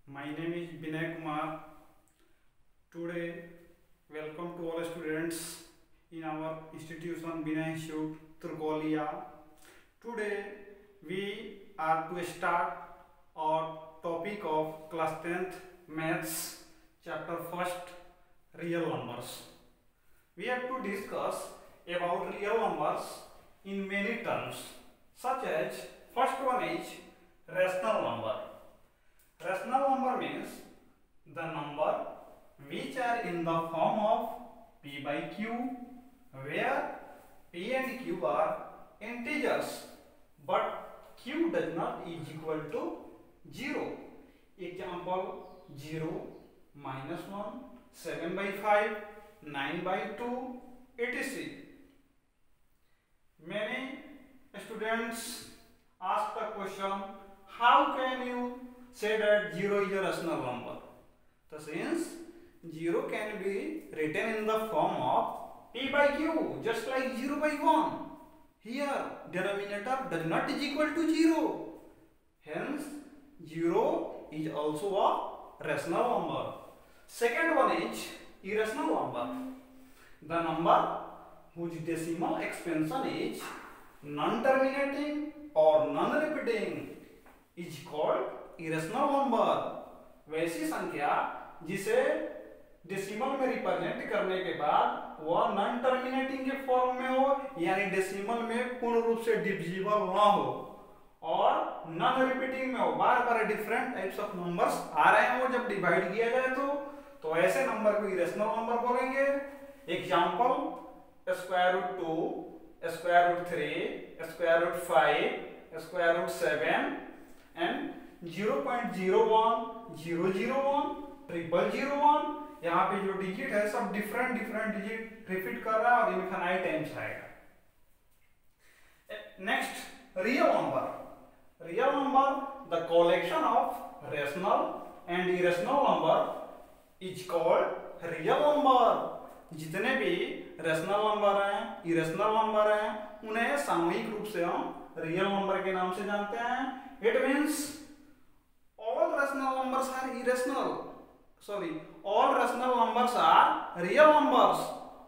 My name is Vinay Kumar. Today, welcome to all students in our institution Vinay Institute, Turkolia. Today, we are to start our topic of class 10th maths chapter 1st, real numbers. We have to discuss about real numbers in many terms, such as first one is rational number. Rational number means the number which are in the form of p by q, where p and q are integers, but q does not is equal to 0. Example 0, -1, 7 by 5, 9 by 2, etc. Many students ask the question, how can you say that 0 is a rational number? The since 0 can be written in the form of p by q, just like 0 by 1. Here, denominator does not is equal to 0. Hence, 0 is also a rational number. Second one is irrational number. The number whose decimal expansion is non-terminating or non-repeating is called irrational number. वैसी संख्या जिसे decimal में represent करने के बाद वह non terminating के form में हो, यानी डेसिमल में पूर्ण रूप से डिविजिबल ना हो, और नॉन रिपीटिंग में हो, बार बार डिफरेंट टाइप्स ऑफ नंबर्स आ रहे हो जब डिवाइड किया जाए तो ऐसे नंबर को इरेशनल नंबर बोलेंगे. Example square root 2, square root 3, square root 5, square root 7 and 0.01, 001, 0001. यहाँ पे जो डिजिट है सब डिफरेंट डिजिट रिपीट कर रहा है और इनफाइनाइट टाइम्स आएगा. Next, real number. Real number the collection of rational and irrational number is called real number. जितने भी रेशनल नंबर हैं, इरेशनल नंबर हैं, उन्हें सामूहिक रूप से हम रियल नंबर के नाम से जानते हैं. It means all rational numbers are irrational. Sorry, all rational numbers are real numbers.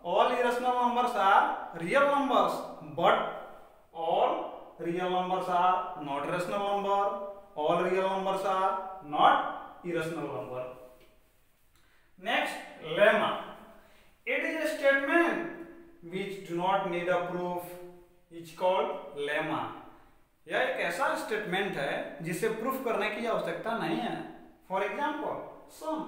All irrational numbers are real numbers. But all real numbers are not rational number. All real numbers are not irrational number. Next, lemma. It is a statement which do not need a proof. It's called lemma. यह एक ऐसा statement है जिसे proof करने की आवश्यकता नहीं है. For example, sun.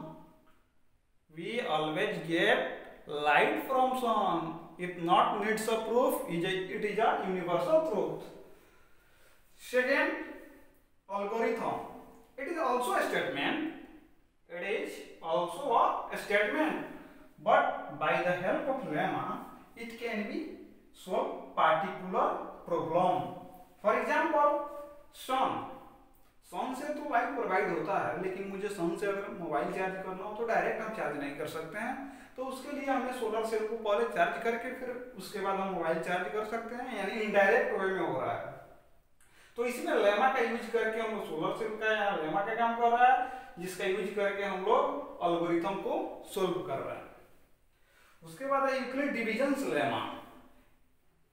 We always get light from sun. It not needs a proof. It is a universal truth. Second, algorithm. It is also a statement. It is also a statement. But by the help of lemma, it can be solve particular problem. For example, sun से तो light provide होता है, लेकिन मुझे सन से अगर mobile charge करना हो तो डायरेक्ट हम चार्ज नहीं कर सकते हैं. तो उसके लिए हमने सोलर सेल को पहले चार्ज करके फिर उसके बाद हम मोबाइल चार्ज कर सकते हैं, यानी इनडायरेक्ट वे में हो रहा है. तो इसमें लेमा का यूज करके हम लोग सोलर सेल का या लेमा का काम कर रहा है, जिसका यूज करके हम लोग एल्गोरिथम को सोल्व कर रहे हैं. उसके बाद है Euclid division lemma.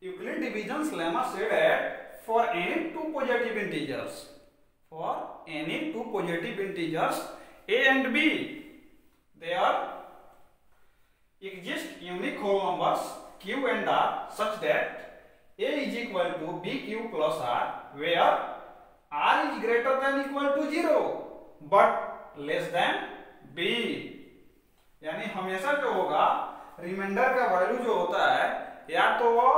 Euclid division lemma said that for any two positive integers, a and b, there exist unique whole numbers q and r such that a is equal to bq plus r, where r is greater than equal to 0 but less than b. यानी हमेशा जो होगा reminder का value जो होता है या तो वो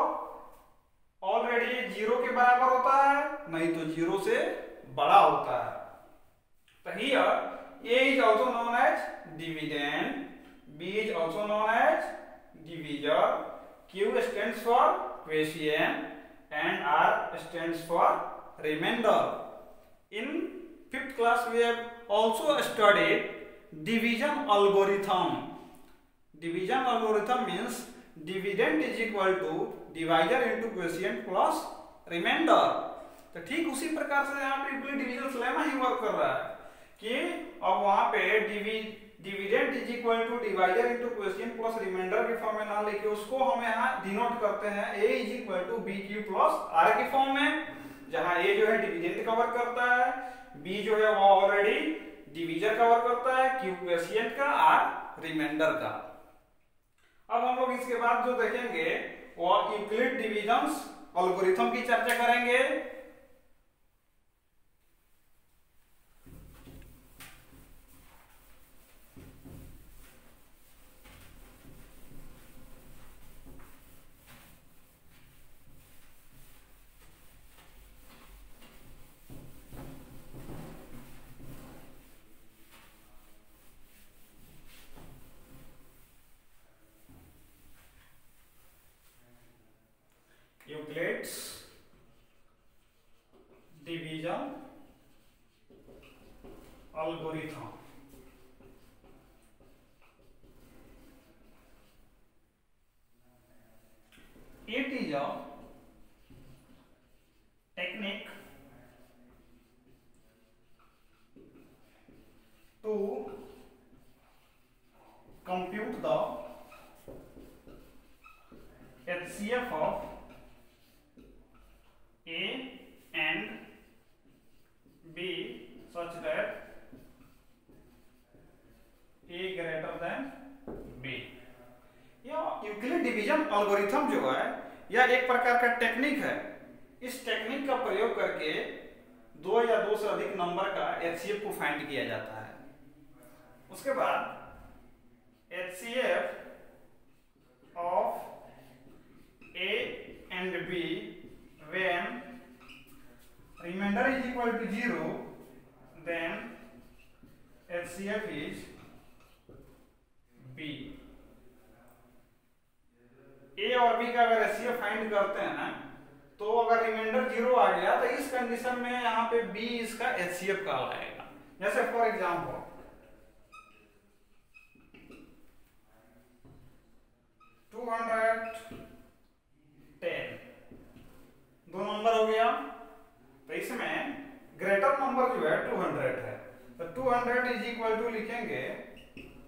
ऑलरेडी 0 के बराबर होता है, नहीं तो 0 से बड़ा होता है. तो here a is also known as dividend, b is also known as divisor, q stands for quotient and r stands for remainder. In 5th class we have also studied division algorithm. Division algorithm means dividend is equal to divisor into quotient plus remainder. तो ठीक उसी प्रकार से यहाँ पे Euclid division lemma ही work कर रहा है कि अब dividend is equal to divisor into quotient plus remainder के फॉर्म में ना लेके उसको हम यहाँ डिनोट करते हैं a is equal to B Q plus R के फॉर्म में, जहां a जो है डिविडेंड कवर करता है, b जो है वो ऑलरेडी डिवीजर कवर करता है, q क्वोशिएंट का, r रिमाइंडर का। अब हम लोग इसके बाद जो देखेंगे वो यूक्लिड डिविजन्स एल्गोरिथम की चर्चा करेंगे। Euclid's division algorithm. It is a technique to compute the HCF of A and B such that A greater than B। यह यूक्लिड डिवीजन एल्गोरिथम जो है यह एक प्रकार का टेक्निक है। इस टेक्निक का प्रयोग करके दो या दो से अधिक नंबर का एचसीएफ को फाइंड किया जाता है। उसके बाद HCF of A and B when remainder is equal to 0 then HCF is B. A और बी का अगर एचसीएफ फाइंड करते हैं ना, तो अगर रिमाइंडर 0 आ गया तो इस कंडीशन में यहाँ पे बी इसका एचसीएफ कहलाएगा। जैसे फॉर एग्जांपल 210 दो नंबर हो गया, तो इसमें ग्रेटर नंबर जो है 200 है, तो 200 इज इक्वल टू लिखेंगे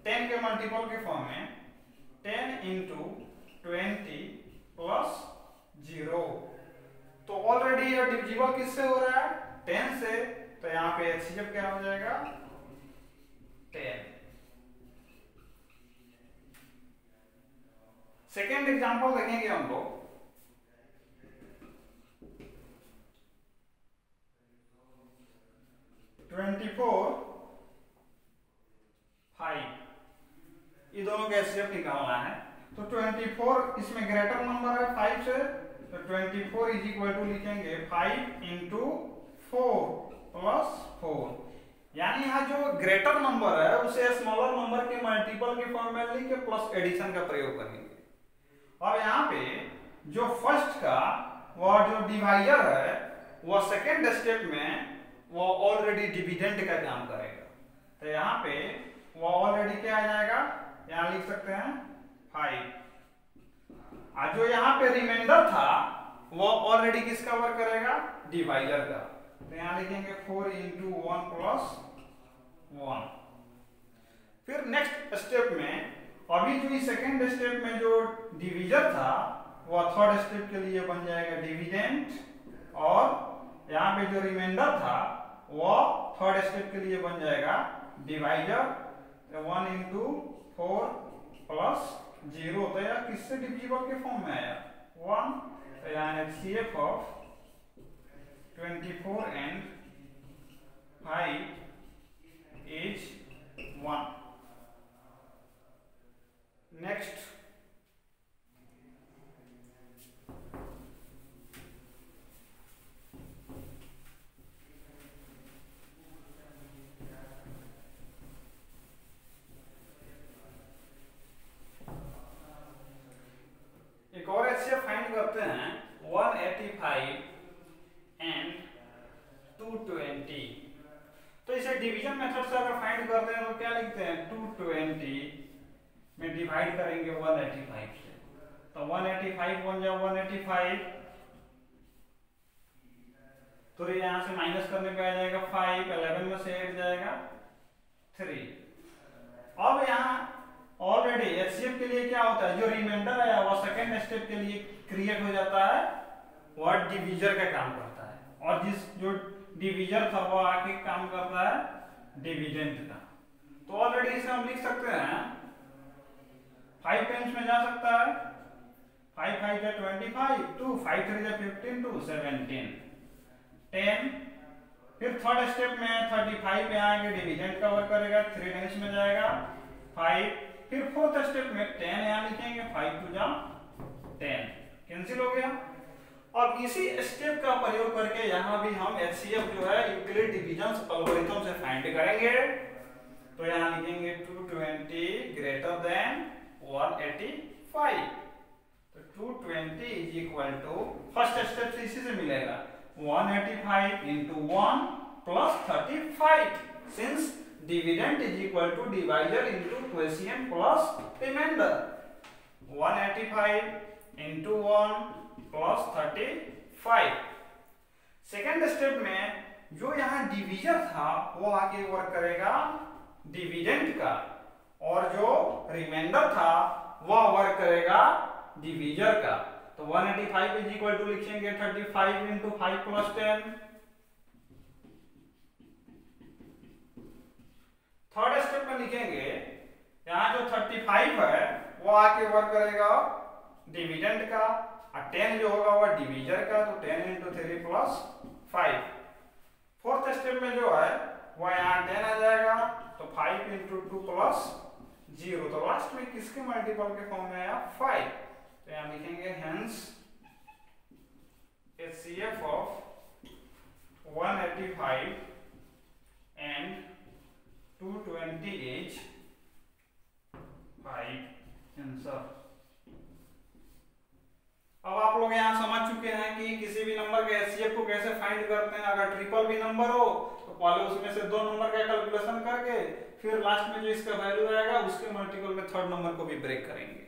10 के मल्टीपल के फॉर्म में 10 इंटू 20 प्लस 0। तो ऑलरेडी ये डिविजिबल किससे हो रहा है? 10 से, तो यहाँ पे एचसीएफ क्या हो जाएगा? 10। सेकेंड एग्जांपल देखेंगे हम लोग। ये दोनों का एचसीएफ निकालना है, तो 24 इसमें ग्रेटर नंबर है 5 से, तो 24 इज इक्वल टू लिखेंगे 5 इंटू 4 प्लस 4। यानी यहाँ जो ग्रेटर नंबर है उसे स्मॉलर नंबर के मल्टीपल के फॉर्म में लिख के प्लस एडिशन का प्रयोग करेंगे। और यहाँ पे जो फर्स्ट का वो जो डिवाइजर है वो सेकेंड स्टेप में वो ऑलरेडी डिविडेंड का काम करेगा, तो यहाँ पे वो ऑलरेडी क्या आ जाएगा? यहाँ लिख सकते हैं 5। और जो यहाँ पे रिमाइंडर था वो ऑलरेडी किसका वर्क करेगा? डिवाइजर का, तो यहाँ लिखेंगे 4 इंटू 1 प्लस 1। फिर नेक्स्ट स्टेप में अभी जो सेकेंड स्टेप में जो डिवीजर था वो थर्ड स्टेप के लिए बन जाएगा डिविडेंड, और यहाँ पे जो रिमाइंडर था वो थर्ड स्टेप के लिए बन जाएगा डिवाइजर। 1 इंटू 4 प्लस 0, तो यह किससे डिविजिबल के फॉर्म में आया? 1। तो यहाँ HCF of 24 and 5 is 1। Next एक और एचसीएफ फाइंड करते हैं 185 एंड 220। तो इसे डिवीजन मेथड से अगर फाइंड करते हैं तो क्या लिखते हैं? 220 में डिवाइड करेंगे 185 से, तो 185 बन जाए 185, तो यहाँ से माइनस करने पे आ जाएगा 5, 11 में से 8 जाएगा 3, अब यहाँ ऑलरेडी एचसीएफ के लिए क्या होता है, जो रिमाइंडर आया वो सेकेंड स्टेप के लिए क्रिएट हो जाता है, वह डिवीजर का काम करता है, और जो डिवीजर था वो आके काम करता है डिविडेंड का। तो ऑलरेडी इसे हम लिख सकते हैं 5 टाइम्स में जा सकता है, 5 5 जा 25, 2 5 3 जा 15, 2 17 10। फिर थर्ड स्टेप में 35 पे आके डिविडेंड कवर करेगा, 3 टाइम्स में जाएगा 5। फिर फोर्थ स्टेप में 10 यहाँ लिखेंगे, 5 2 जा 10, कैंसिल हो गया। अब इसी स्टेप का प्रयोग करके यहाँ भी हम एचसीएफ जो है यूक्लिड डिवीजन एल्गोरिथम से फाइंड करेंगे। तो यहाँ लिखेंगे 220 ग्रेटर देन 185। तो 220 is equal to, first step से इसी से मिलेगा 185 into 1 plus 35, since dividend is equal to divisor into quotient plus remainder। 185 into 1 plus 35। Second step में जो यहाँ डिवीजर था वो आके वर्क करेगा डिविडेंड का, और जो रिमाइंडर था वह वर्क करेगा डिवीजर का। तो 185 इज इक्वल टू लिखेंगे 35 into 5 plus 10। थर्ड स्टेप में लिखेंगे यहाँ जो 35 है वो आके वर्क करेगा डिविडेंड का, और 10 जो होगा वह डिवीजर का, तो 10 into 3 plus 5। फोर्थ स्टेप में जो है वह यहाँ 10 आ जाएगा, तो 5 into 2 plus 0। तो लास्ट में किसके मल्टीपल के फॉर्म में आया, 5। तो यहाँ लिखेंगे hence HCF of 185 and 220 is 5 answer. अब आप लोग यहाँ समझ चुके हैं कि किसी भी नंबर के एचसीएफ को कैसे फाइंड करते हैं। अगर ट्रिपल भी नंबर हो तो पहले उसमें से 2 नंबर का कैलकुलेशन करके फिर लास्ट में जो इसका वैल्यू आएगा उसके मल्टीपल में थर्ड नंबर को भी ब्रेक करेंगे।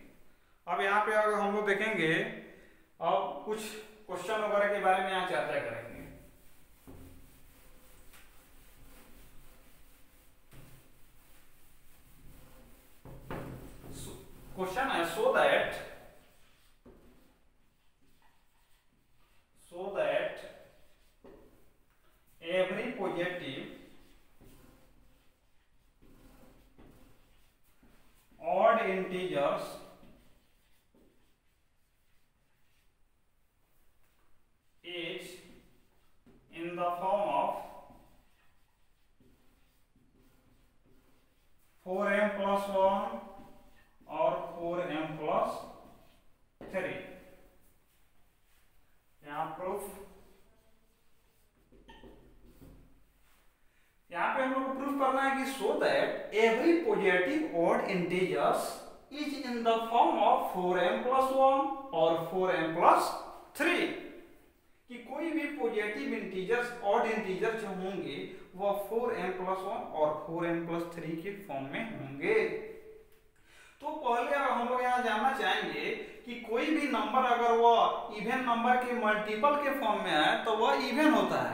अब यहाँ पे अगर हम लोग देखेंगे, अब कुछ क्वेश्चन वगैरह के बारे में यहाँ चर्चा करेंगे। क्वेश्चन है so that every positive odd integers is in the form of 4m plus 1 or 4m plus 3। यहाँ प्रूफ, यहाँ पे हम लोग को प्रूफ करना है कि so that every positive odd integers is in the form of 4m plus 1 और 4m plus 3, कि कोई भी पॉजिटिव इंटीजर्स ऑड इंटीजर जो होंगे वह 4m plus 1 और 4m plus 3 के फॉर्म में होंगे। तो पहले हम लोग यहाँ जानना चाहेंगे कि कोई भी नंबर अगर वह इवन नंबर के मल्टीपल के फॉर्म में आए तो वह इवन होता है,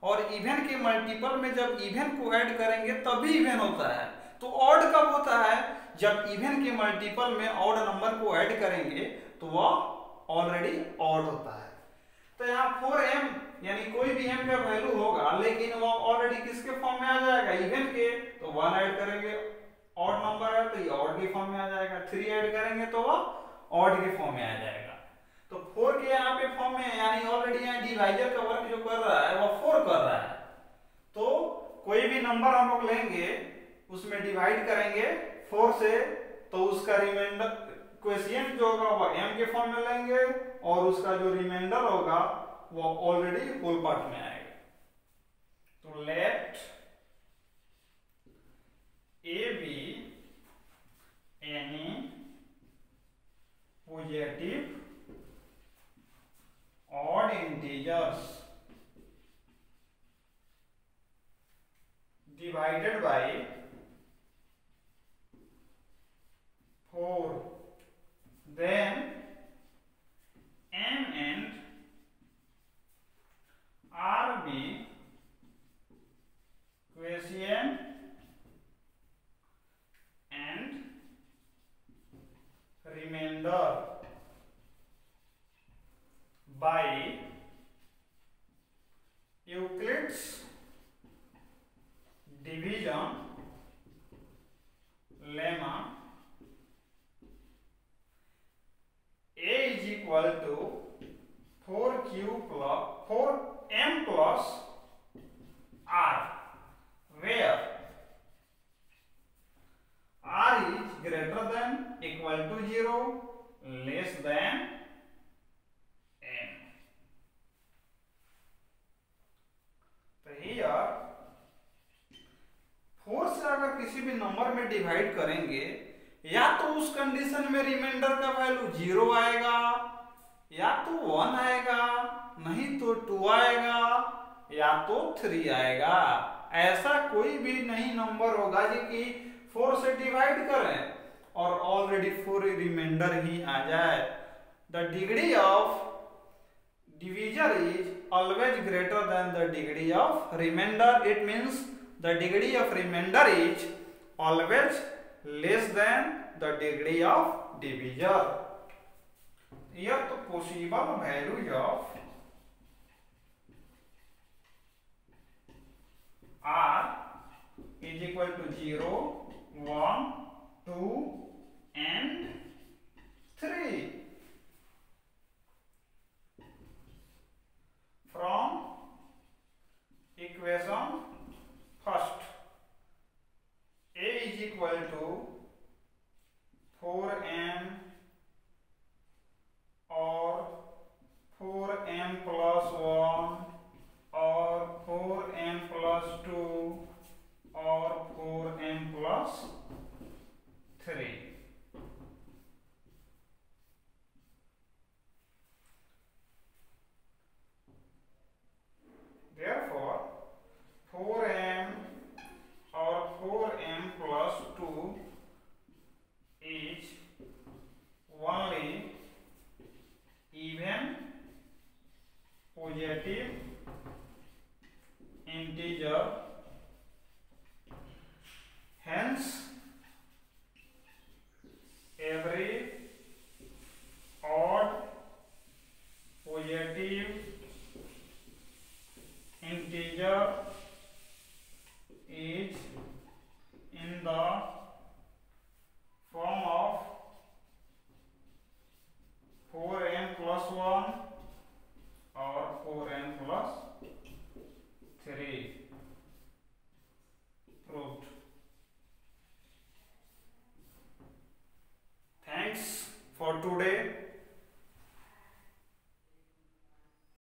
और इवन के मल्टीपल में जब इवन को ऐड करेंगे तभी इवन होता है। तो ऑड कब होता है, जब इवन के मल्टीपल में ऑड नंबर को ऐड करेंगे तो वह ऑलरेडी ऑड होता है। तो यहाँ 4m यानी कोई भी m का वैल्यू होगा लेकिन वह ऑलरेडी किसके फॉर्म में आ जाएगा, इवन के, तो 1 ऐड करेंगे ऑड नंबर है तो ये ऑड के फॉर्म में आ जाएगा, 3 ऐड करेंगे तो वह ऑड के फॉर्म में आ जाएगा। तो 4 के यहाँ पे फॉर्म में यानी ऑलरेडी यहाँ डिवाइजर का वर्क जो कर रहा है वह 4 कर रहा है। तो कोई भी नंबर हम लोग लेंगे उसमें डिवाइड करेंगे 4 से, तो उसका रिमाइंडर क्वोशिएंट जो होगा वह m के फॉर्म में लेंगे और उसका जो रिमाइंडर होगा वह ऑलरेडी होल पार्ट में आएगा। तो late A be any positive odd integers divided by 4, then m and r be quotient remainder by Euclid's division lemma, A is equal to 4m plus r, where r is greater than equal to 0, less than m. तो here 4 से अगर किसी भी number में divide करेंगे, या तो उस कंडीशन में रिमाइंडर का वैल्यू 0 आएगा, या तो 1 आएगा, नहीं तो 2 आएगा, या तो 3 आएगा। ऐसा कोई भी नहीं नंबर होगा जी कि 4 से डिवाइड करें और ऑलरेडी 4 रिमाइंडर ही आ जाए। The degree of divisor is always greater than the degree of remainder. It means the degree of remainder is always less than the degree of divisor. Here the possible values of r is equal to 0, 1, 2 and 3. From equation first, A is equal to 4m or 4m plus 1 or 4m plus 2 or 4m plus 3. Therefore, 4m or 4m plus 2 is only even positive integer. Hence, every odd positive integer is in the form of 4m plus 1 or 4m plus 3. Proved. Thanks for today.